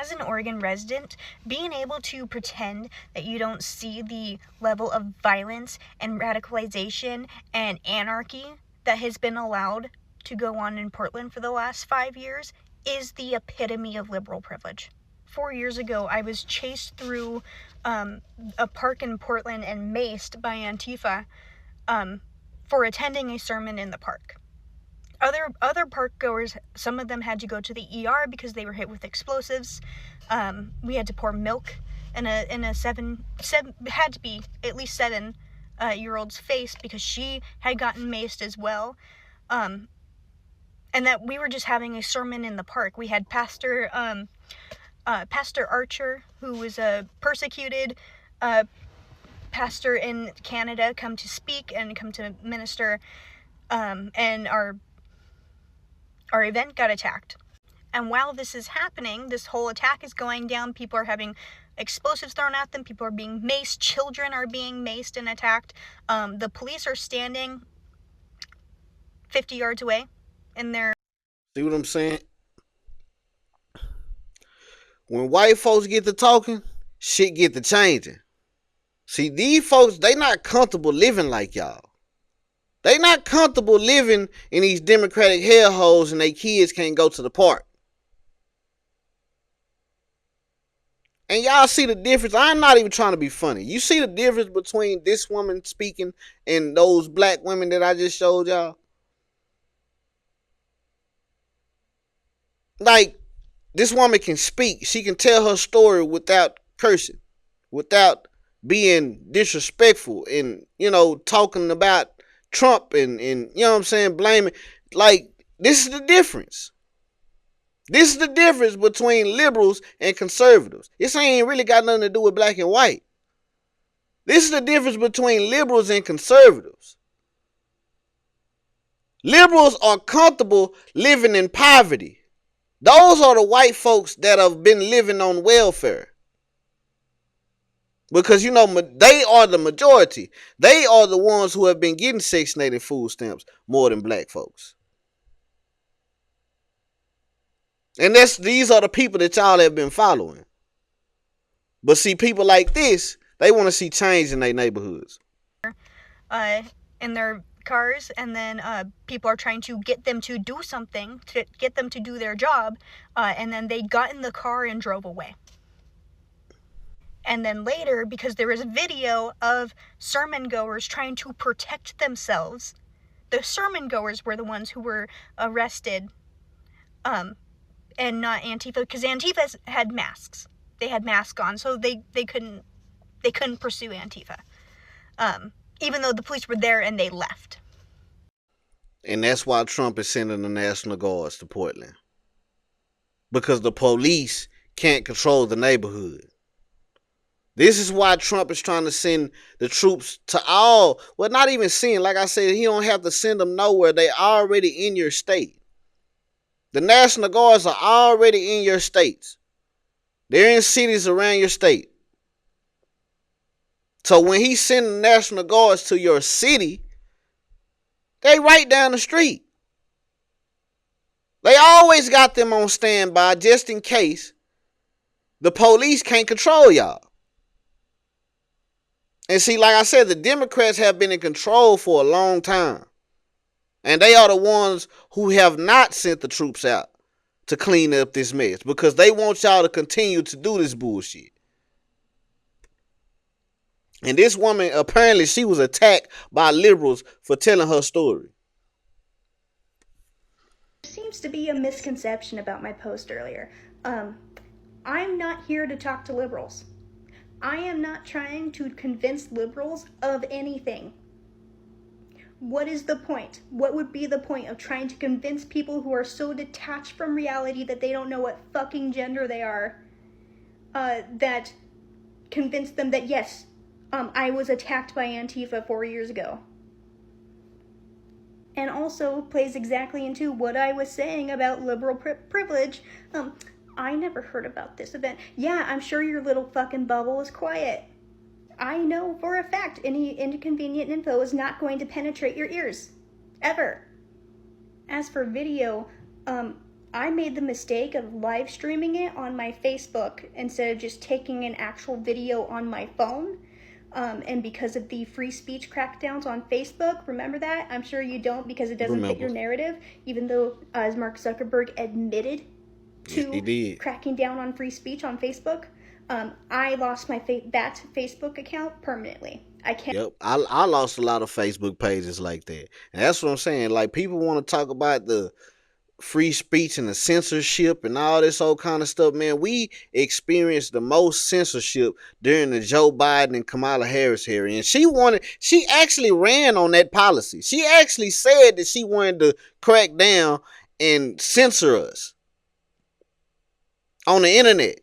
as an Oregon resident, being able to pretend that you don't see the level of violence and radicalization and anarchy that has been allowed to go on in Portland for the last 5 years is the epitome of liberal privilege. 4 years ago, I was chased through a park in Portland and maced by Antifa for attending a sermon in the park. Other park goers, some of them had to go to the ER because they were hit with explosives. We had to pour milk in a seven had to be at least 7-year-old's face because she had gotten maced as well. And that we were just having a sermon in the park. We had Pastor Archer, who was a persecuted pastor in Canada, come to speak and come to minister, and our event got attacked. And while this is happening, this whole attack is going down, people are having explosives thrown at them, people are being maced, children are being maced and attacked. The police are standing 50 yards away in their... See what I'm saying? When white folks get to talking, shit get to changing. See, these folks, they not comfortable living like y'all. They not comfortable living in these Democratic hellholes and their kids can't go to the park. And y'all see the difference. I'm not even trying to be funny. You see the difference between this woman speaking and those black women that I just showed y'all? Like, this woman can speak. She can tell her story without cursing, without being disrespectful and, talking about Trump and you know what I'm saying, blaming. Like, this is the difference. This is the difference between liberals and conservatives. This ain't really got nothing to do with black and white. This is the difference between liberals and conservatives. Liberals are comfortable living in poverty. Those are the white folks that have been living on welfare. Because, they are the majority. They are the ones who have been getting Section 8 and food stamps more than black folks. And these are the people that y'all have been following. But see, people like this, they want to see change in their neighborhoods. In their cars, and then people are trying to get them to do something, to get them to do their job, and then they got in the car and drove away. And then later, because there was a video of sermon goers trying to protect themselves, the sermon goers were the ones who were arrested, and not Antifa, because Antifa had masks. They had masks on, so they couldn't pursue Antifa, even though the police were there and they left. And that's why Trump is sending the National Guards to Portland, because the police can't control the neighborhood. This is why Trump is trying to send the troops to all, well, not even send, like I said, he don't have to send them nowhere. They already in your state. The National Guards are already in your states. They're in cities around your state. So when he sends the National Guards to your city, they right down the street. They always got them on standby just in case the police can't control y'all. And see, like I said, the Democrats have been in control for a long time. And they are the ones who have not sent the troops out to clean up this mess, because they want y'all to continue to do this bullshit. And this woman, apparently she was attacked by liberals for telling her story. There seems to be a misconception about my post earlier. I'm not here to talk to liberals. I am not trying to convince liberals of anything. What is the point? What would be the point of trying to convince people who are so detached from reality that they don't know what fucking gender they are, that convince them that yes, I was attacked by Antifa 4 years ago? And also plays exactly into what I was saying about liberal privilege. I never heard about this event. Yeah, I'm sure your little fucking bubble is quiet. I know for a fact any inconvenient info is not going to penetrate your ears. Ever. As for video, I made the mistake of live streaming it on my Facebook instead of just taking an actual video on my phone. And because of the free speech crackdowns on Facebook, remember that? I'm sure you don't, because it doesn't fit your narrative, even though, as Mark Zuckerberg admitted to cracking down on free speech on Facebook. I lost my that Facebook account permanently. I can't. Yep, I lost a lot of Facebook pages like that, and that's what I'm saying. Like, people want to talk about the free speech and the censorship and all this old kind of stuff. Man, we experienced the most censorship during the Joe Biden and Kamala Harris hearing, and she actually ran on that policy. She actually said that she wanted to crack down and censor us on the internet.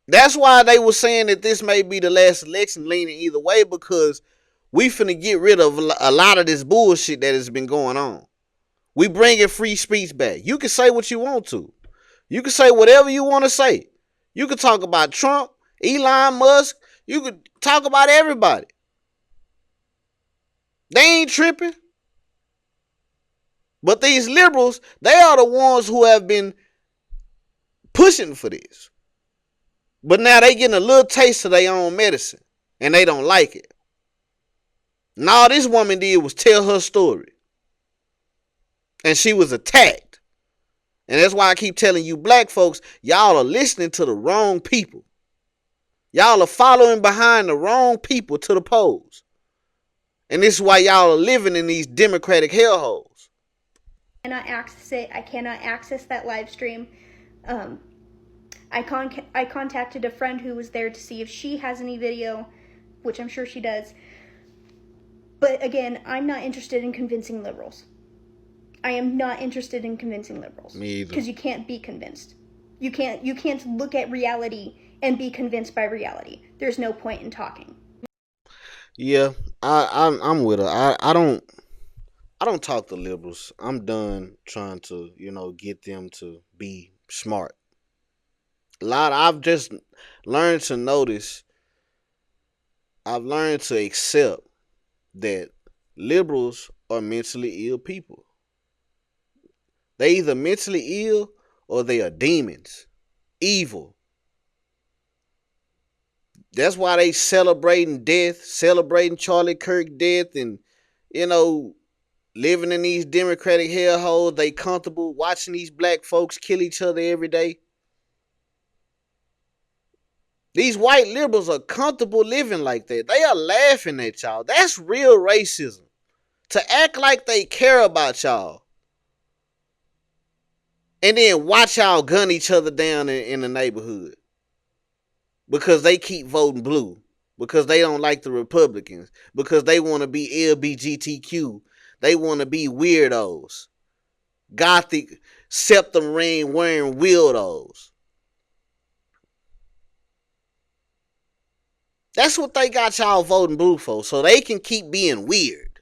That's why they were saying that this may be the last election, leaning either way, because we finna get rid of a lot of this bullshit that has been going on. We bringing free speech back. You can say what you want to. You can say whatever you want to say. You can talk about Trump, Elon Musk. You could talk about everybody. They ain't tripping. But these liberals, they are the ones who have been pushing for this. But now they getting a little taste of their own medicine, and they don't like it. And all this woman did was tell her story. And she was attacked. And that's why I keep telling you, black folks, y'all are listening to the wrong people. Y'all are following behind the wrong people to the polls. And this is why y'all are living in these Democratic hellholes. I cannot access it. I cannot access that live stream. I contacted a friend who was there to see if she has any video, which I'm sure she does. But again, I'm not interested in convincing liberals. I am not interested in convincing liberals. Me either. Because you can't be convinced. You can't look at reality and be convinced by reality. There's no point in talking. Yeah, I'm with her. I don't talk to liberals. I'm done trying to, get them to be smart. I've just learned to notice. I've learned to accept that liberals are mentally ill people. They either mentally ill or they are demons, evil. That's why they celebrating death, celebrating Charlie Kirk death, and living in these Democratic hellholes. They comfortable watching these black folks kill each other every day. These white liberals are comfortable living like that. They are laughing at y'all. That's real racism. To act like they care about y'all. And then watch y'all gun each other down in the neighborhood. Because they keep voting blue. Because they don't like the Republicans. Because they want to be LBGTQ. They want to be weirdos. Gothic septum ring wearing weirdos. That's what they got y'all voting blue for, so they can keep being weird.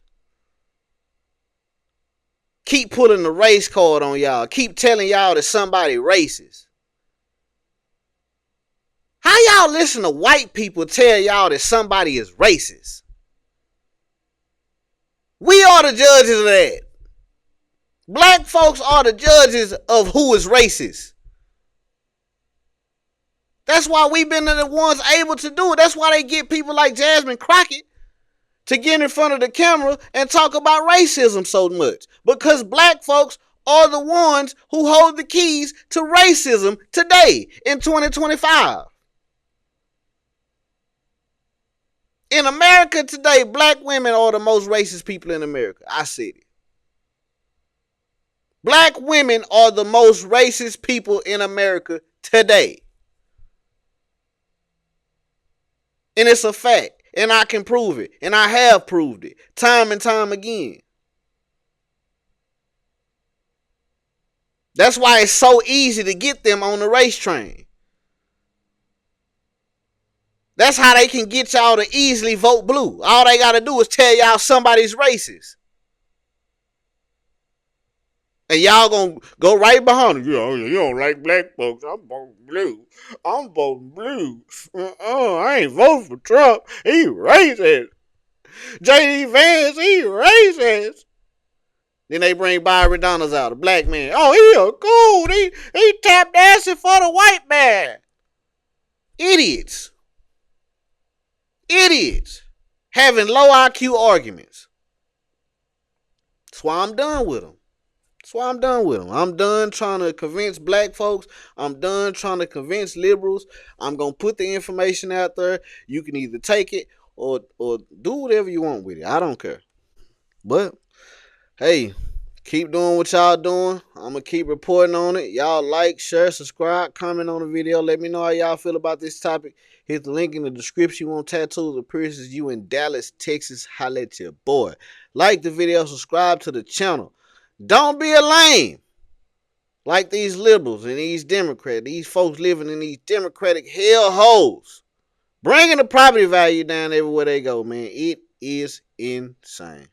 Keep pulling the race card on y'all. Keep telling y'all that somebody racist. How y'all listen to white people tell y'all that somebody is racist? We are the judges of that. Black folks are the judges of who is racist. That's why we've been the ones able to do it. That's why they get people like Jasmine Crockett to get in front of the camera and talk about racism so much. Because black folks are the ones who hold the keys to racism today in 2025. In America today, black women are the most racist people in America. I said it. Black women are the most racist people in America today. And it's a fact. And I can prove it. And I have proved it. Time and time again. That's why it's so easy to get them on the race train. That's how they can get y'all to easily vote blue. All they got to do is tell y'all somebody's racist. And y'all gonna go right behind them. You don't like black folks. I'm voting blue. I'm voting blue. I ain't voting for Trump. He racist. J.D. Vance, he racist. Then they bring Byron Donalds out, a black man. Oh, he a cool. He tap dancing for the white man. Idiots. Idiots. Having low IQ arguments. That's why I'm done with them. I'm done trying to convince black folks. I'm done trying to convince liberals. I'm going to put the information out there. You can either take it or do whatever you want with it. I don't care. But, hey, keep doing what y'all doing. I'm going to keep reporting on it. Y'all like, share, subscribe, comment on the video. Let me know how y'all feel about this topic. Hit the link in the description. You want tattoos or piercings, you in Dallas, Texas, holla at your boy. Like the video, subscribe to the channel. Don't be a lame like these liberals and these Democrats, these folks living in these Democratic hellholes. Bringing the property value down everywhere they go, man. It is insane.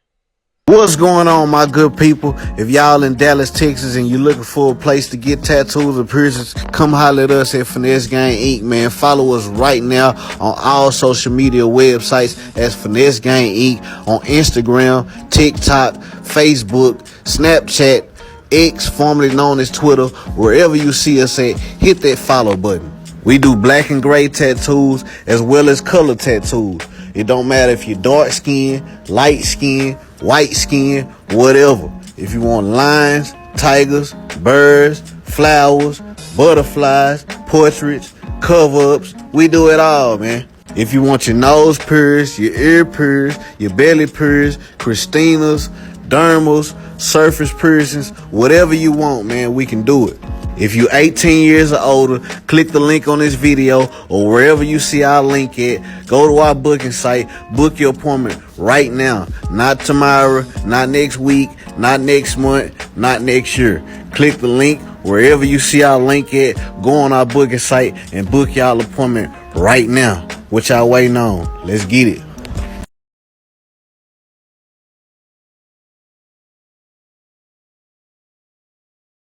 What's going on, my good people? If y'all in Dallas, Texas, and you're looking for a place to get tattoos or piercings, come holler at us at Finesse Gang Inc., man. Follow us right now on all social media websites as Finesse Gang Inc. on Instagram, TikTok, Facebook, Snapchat, X, formerly known as Twitter. Wherever you see us at, hit that follow button. We do black and gray tattoos as well as color tattoos. It don't matter if you're dark skin, light skin, white skin, whatever. If you want lines, tigers, birds, flowers, butterflies, portraits, cover-ups, we do it all, man. If you want your nose pierced, your ear pierced, your belly pierced, Christina's, dermals, surface piercings, whatever you want, man, we can do it. If you're 18 years or older, click the link on this video or wherever you see our link at. Go to our booking site, book your appointment right now. Not tomorrow, not next week, not next month, not next year. Click the link wherever you see our link at. Go on our booking site and book y'all appointment right now. What y'all waiting on? Let's get it.